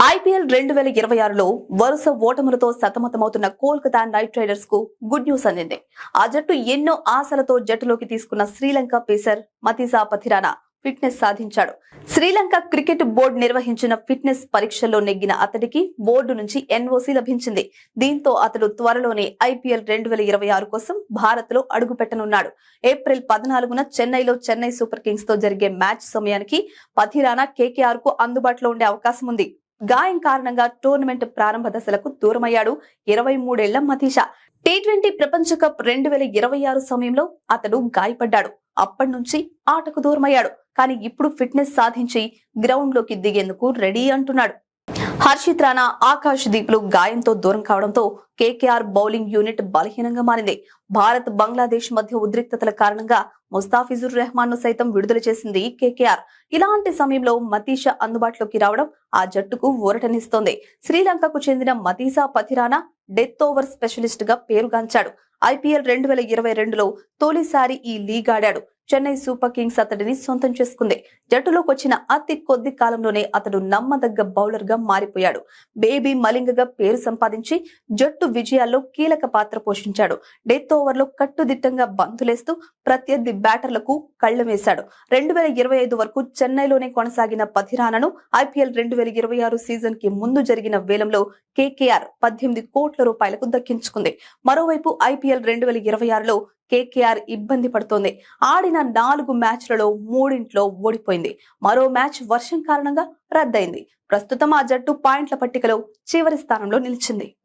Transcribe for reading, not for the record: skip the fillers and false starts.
IPL 2026లో వరుస ఓటములతో సతమతమవుతున్న Kolkata night riders కు గుడ్ న్యూస్ అందింది. ఆ జట్టు ఎన్నో ఆశలతో జట్టులోకి తీసుకున్న శ్రీలంక పేసర్ మతిసా పథిరానా ఫిట్నెస్ సాధించాడు. శ్రీలంక క్రికెట్ బోర్డు నిర్వహించిన ఫిట్నెస్ పరీక్షల్లో నెగ్గిన అతడికి బోర్డు నుంచి ఎన్ఓసీ లభించింది. దీంతో అతడు త్వరలోనే ఐపీఎల్ 2026 కోసం భారత్ లో అడుగుపెట్టనున్నాడు. ఏప్రిల్ 14న చెన్నైలో చెన్నై సూపర్ కింగ్స్ తో జరిగే మ్యాచ్ సమయానికి పథిరానా కేకేఆర్ కు అందుబాటులో ఉండే అవకాశం ఉంది. గాయం కారణంగా టోర్నమెంట్ ప్రారంభ దశలకు దూరమయ్యాడు 23 ఏళ్ల మతీషా. టీ20 ప్రపంచ కప్ 2026 సమయంలో అతడు గాయపడ్డాడు. అప్పటి నుంచి ఆటకు దూరమయ్యాడు. కానీ ఇప్పుడు ఫిట్నెస్ సాధించి గ్రౌండ్ లోకి దిగేందుకు రెడీ అంటున్నాడు. హర్షిత్ రాణా, ఆకాష్ దీప్ లు గాయంతో దూరం కావడంతో కేకేఆర్ బౌలింగ్ యూనిట్ బలహీనంగా మారింది. భారత్ బంగ్లాదేశ్ మధ్య ఉద్రిక్తతల కారణంగా ముస్తాఫిజుర్ రెహమాన్ ను సైతం విడుదల చేసింది కేకేఆర్. ఇలాంటి సమయంలో మతీషా అందుబాటులోకి రావడం ఆ జట్టుకు ఊరటనిస్తోంది. శ్రీలంకకు చెందిన మతీసా పథిరానా డెత్ ఓవర్ స్పెషలిస్ట్ గా పేరుగాంచాడు. ఐపీఎల్ 2022లో తొలిసారి ఈ లీగ్ ఆడాడు. చెన్నై సూపర్ కింగ్స్ అతడిని సొంతం చేసుకుంది. జట్టులోకి వచ్చిన అతి కొద్ది కాలంలోనే అతడు నమ్మదగ్గ బౌలర్ గా మారిపోయాడు. బేబీ మలింగ గా పేరు సంపాదించి జట్టు విజయాల్లో కీలక పాత్ర పోషించాడు. డెత్ ఓవర్ లో కట్టుదిట్టంగా బంతులేస్తూ ప్రత్యర్థి బ్యాటర్లకు కళ్లం వేశాడు. 2025 వరకు చెన్నైలోనే కొనసాగిన పథిరానాను ఐపీఎల్ 2026 సీజన్ కి ముందు జరిగిన వేలంలో కేకేఆర్ 18 కోట్ల రూపాయలకు దక్కించుకుంది. మరోవైపు ఐపీఎల్ 2026లో కేకేఆర్ ఇబ్బంది పడుతోంది. ఆడిన 4 మ్యాచ్లలో 3 ఓడిపోయింది. మరో మ్యాచ్ వర్షం కారణంగా రద్దయింది. ప్రస్తుతం ఆ జట్టు పాయింట్ల పట్టికలో చివరి స్థానంలో నిలిచింది.